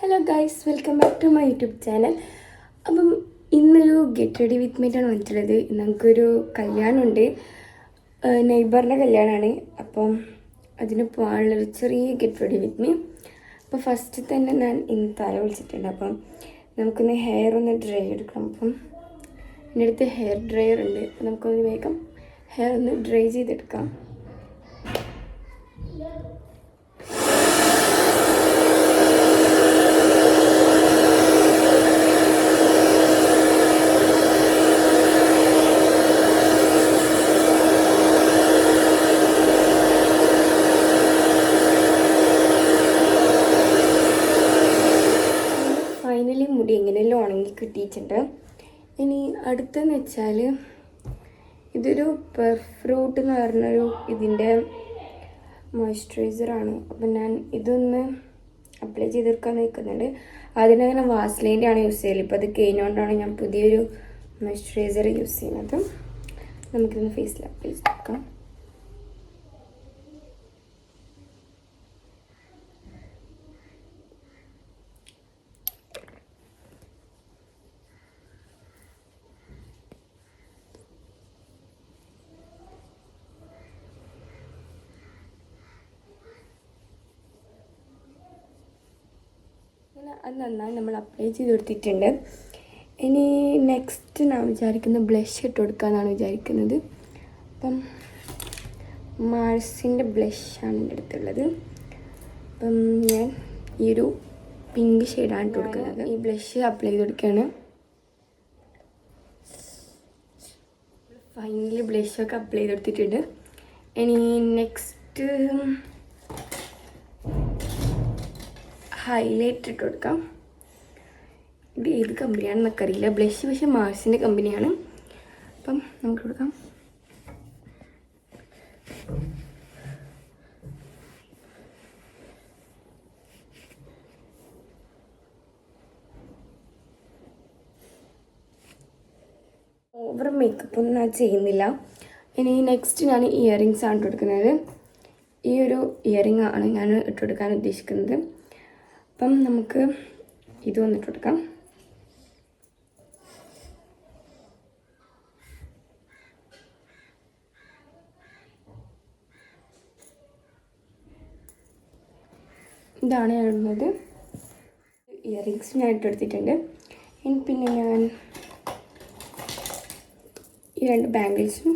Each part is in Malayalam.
Hello guys, welcome back to my YouTube channel. അപ്പം ഇന്നൊരു ഗെറ്റ് റെഡി വിത്ത് മീറ്റാണ് വന്നിട്ടുള്ളത്. നമുക്കൊരു കല്യാണമുണ്ട്, നെയ്ബറിൻ്റെ കല്യാണമാണ്. അപ്പം അതിന് പോകാനുള്ളൊരു ചെറിയ ഗെറ്റ് റെഡി വിത്ത് മീ. അപ്പോൾ ഫസ്റ്റ് തന്നെ ഞാൻ ഇന്ന് തല വിളിച്ചിട്ടുണ്ട്. അപ്പം നമുക്കൊന്ന് ഹെയർ ഒന്ന് ഡ്രൈ എടുക്കണം. അപ്പം എൻ്റെ അടുത്ത് ഹെയർ ഡ്രയർ ഉണ്ട്. അപ്പം നമുക്കൊന്ന് വേഗം ഹെയർ ഒന്ന് ഡ്രൈ ചെയ്തെടുക്കാം. ഫൈനലി മുടി എങ്ങനെയെല്ലാം ഉണങ്ങി കിട്ടിയിട്ടുണ്ട്. ഇനി അടുത്തെന്ന് വെച്ചാൽ ഇതൊരു പെർഫ്രൂട്ട് എന്ന് പറഞ്ഞൊരു ഇതിൻ്റെ മോയ്സ്ചറൈസറാണ്. അപ്പം ഞാൻ ഇതൊന്ന് അപ്ലൈ ചെയ്തെടുക്കാൻ നിൽക്കുന്നുണ്ട്. അതിനങ്ങനെ വാസ്ലൈൻ്റെ ആണ് യൂസ് ചെയ്യല്. ഇപ്പോൾ അത് കഴിഞ്ഞുകൊണ്ടാണ് ഞാൻ പുതിയൊരു മോയ്സ്ചറൈസർ യൂസ് ചെയ്യുന്നത്. നമുക്കിതൊന്ന് ഫേസിൽ അപ്ലൈ ചെയ്തെടുക്കാം. അത് നന്നായി നമ്മൾ അപ്ലൈ ചെയ്ത് കൊടുത്തിട്ടുണ്ട്. ഇനി നെക്സ്റ്റ് ഞാൻ വിചാരിക്കുന്നത് ബ്ലഷ് ഇട്ട് കൊടുക്കാമെന്നാണ് വിചാരിക്കുന്നത്. അപ്പം മാർസിൻ്റെ ബ്ലഷാണ് എൻ്റെ അടുത്തുള്ളത്. അപ്പം ഞാൻ ഈ ഒരു പിങ്ക് ഷെയ്ഡാണ് ഇട്ട് കൊടുക്കുന്നത്. ഈ ബ്ലഷ് അപ്ലൈ ചെയ്ത് കൊടുക്കുകയാണ്. ഫൈനലി ബ്ലഷൊക്കെ അപ്ലൈ ചെയ്ത് കൊടുത്തിട്ടുണ്ട്. ഇനി നെക്സ്റ്റ് ഹൈലൈറ്റ് ഇട്ട് കൊടുക്കാം. ഇത് ഏത് കമ്പനിയാണെന്നൊക്കെ അറിയില്ല. ബ്ലഷ് പക്ഷേ മാർസിൻ്റെ കമ്പനിയാണ്. അപ്പം നമുക്ക് കൊടുക്കാം. ഓവർ മേക്കപ്പ് ഒന്നും ഞാൻ ചെയ്യുന്നില്ല. ഇനി നെക്സ്റ്റ് ഞാൻ ഇയറിങ്സ് ആണ് ഇട്ട് കൊടുക്കുന്നത്. ഈ ഒരു ഇയറിംഗ് ആണ് ഞാൻ ഇട്ട് കൊടുക്കാൻ ഉദ്ദേശിക്കുന്നത്. അപ്പം നമുക്ക് ഇത് വന്നിട്ട് കൊടുക്കാം. ഇതാണ് ഞാൻ ഇടുന്നത്. ഇയറിങ്സ് ഞാൻ ഇട്ടെടുത്തിട്ടുണ്ട്. പിന്നെ ഞാൻ ഈ 2 ബാംഗിൾസും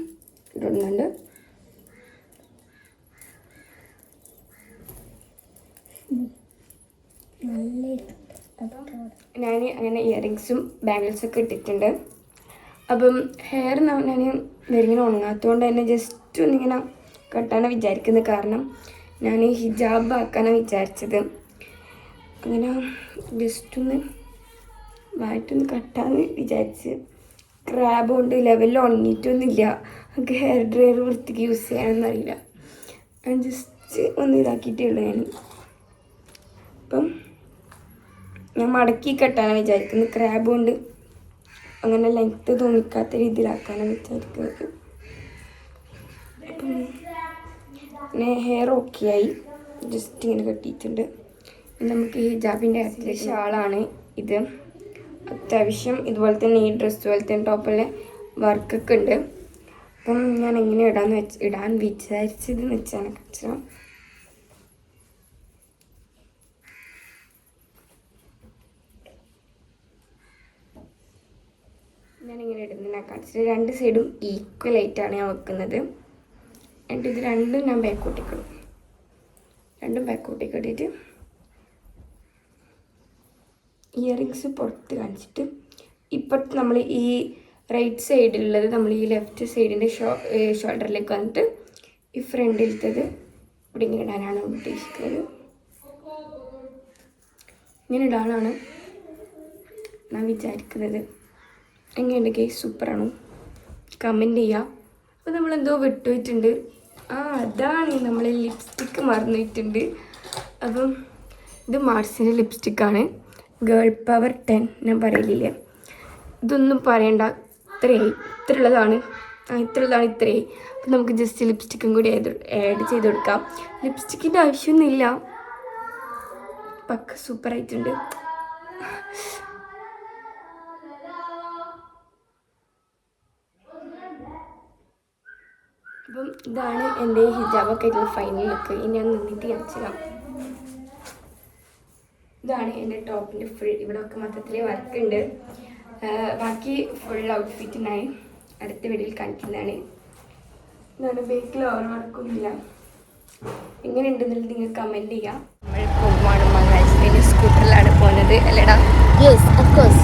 ഇടുന്നുണ്ട്. ഞാൻ അങ്ങനെ ഇയറിങ്സും ബാംഗിൾസൊക്കെ ഇട്ടിട്ടുണ്ട്. അപ്പം ഹെയർ ഞാൻ വെരിങ്ങനെ ഉണങ്ങാത്തതുകൊണ്ട് തന്നെ ജസ്റ്റ് ഒന്നിങ്ങനെ കെട്ടാനാണ് വിചാരിക്കുന്നത്. കാരണം ഞാൻ ഹിജാബ് ആക്കാനാണ് വിചാരിച്ചത്. അങ്ങനെ ജസ്റ്റ് ഒന്ന് മാറ്റൊന്ന് കെട്ടാന്ന് വിചാരിച്ച്. ക്രാബ് കൊണ്ട് ലെവലിൽ ഉണങ്ങിയിട്ടൊന്നുമില്ല. നമുക്ക് ഹെയർ ഡ്രയർ വൃത്തിക്ക് യൂസ് ചെയ്യാനൊന്നും അറിയില്ല. ഞാൻ ജസ്റ്റ് ഒന്ന് ഇതാക്കിയിട്ടേ ഉള്ളൂ. അപ്പം ഞാൻ മടക്കി കെട്ടാനാണ് വിചാരിക്കുന്നത്. ക്രാബ് കൊണ്ട് അങ്ങനെ ലെങ്ത്ത് തോന്നിക്കാത്ത രീതിയിലാക്കാനാണ് വിചാരിക്കുന്നത്. അപ്പം പിന്നെ ഹെയർ ഓക്കെ ആയി. ജസ്റ്റ് ഇങ്ങനെ കെട്ടിയിട്ടുണ്ട്. നമുക്ക് ഹിജാബിൻ്റെ അകത്തിലെ ഷാളാണ് ഇത്. അത്യാവശ്യം ഇതുപോലെ തന്നെ ഈ ഡ്രസ്സ് പോലെ തന്നെ ടോപ്പെല്ലാം വർക്കൊക്കെ ഉണ്ട്. അപ്പം ഞാൻ എങ്ങനെ ഇടാൻ വിചാരിച്ചതെന്ന് വെച്ചാൽ കാണിച്ചാൽ ഞാനിങ്ങനെ ഇടുന്നതിനെ കാണിച്ചിട്ട് 2 സൈഡും ഈക്വലായിട്ടാണ് ഞാൻ വെക്കുന്നത്. എന്നിട്ട് ഇത് രണ്ടും ഞാൻ ബാക്കോട്ടേക്കിടും. രണ്ടും ബാക്കോട്ടേക്ക് ഇട്ടിട്ട് ഇയറിങ്സ് പുറത്ത് കാണിച്ചിട്ട് ഇപ്പോഴത്തെ നമ്മൾ ഈ റൈറ്റ് സൈഡിലുള്ളത് നമ്മൾ ഈ ലെഫ്റ്റ് സൈഡിൻ്റെ ഷോൾഡറിലേക്ക് വന്നിട്ട് ഈ ഫ്രണ്ടിലത്തത് ഇവിടെ ഇങ്ങനെ ഇടാനാണ് ഉദ്ദേശിക്കുന്നത്. ഇങ്ങനെ ഇടാനാണ് ഞാൻ വിചാരിക്കുന്നത്. എങ്ങനെയുണ്ട് കേസ്? സൂപ്പറാണോ? കമൻറ്റ് ചെയ്യുക. അപ്പോൾ നമ്മളെന്തോ വിട്ടുപോയിട്ടുണ്ട്. അതാണ് നമ്മൾ ലിപ്സ്റ്റിക്ക് മറന്നിട്ടുണ്ട്. അപ്പം ഇത് മാർസിൻ്റെ ലിപ്സ്റ്റിക്കാണ്. ഗേൾ പവർ 10 ഞാൻ പറയലില്ലേ. ഇതൊന്നും പറയണ്ട, ഇത്രയുള്ളതാണ്. ഇത്രയായി. അപ്പം നമുക്ക് ജസ്റ്റ് ലിപ്സ്റ്റിക്കും കൂടി ആഡ് ചെയ്ത് കൊടുക്കാം. ലിപ്സ്റ്റിക്കിൻ്റെ ആവശ്യമൊന്നുമില്ല. പക്ക സൂപ്പറായിട്ടുണ്ട്. അപ്പം ഇതാണ് എൻ്റെ ഹിജാബൊക്കെ ആയിട്ടുള്ള ഫൈനൽ ലുക്ക്. ഇനി ഞാൻ നിന്നിട്ട് കാണിച്ചാം. ഇതാണ് എൻ്റെ ടോപ്പിൻ്റെ ഫുൾ. ഇവിടെ ഒക്കെ മൊത്തത്തിൽ വർക്ക് ഉണ്ട്. ബാക്കി ഫുൾ ഔട്ട്ഫിറ്റിനായി അടുത്ത വീഡിയോയിൽ കാണിക്കുന്നതാണ്. ഇതാണ് ബേക്കിൽ ഓരോ വർക്കൊന്നുമില്ല. എങ്ങനെ ഉണ്ടെന്നുള്ളത് നിങ്ങൾ കമൻറ്റ് ചെയ്യാം. നമ്മൾ പോകുവാണ് മംഗളാശ്ശേരി സ്കൂട്ടറിലാണ് പോകുന്നത് അല്ലേടാ? Yes of course.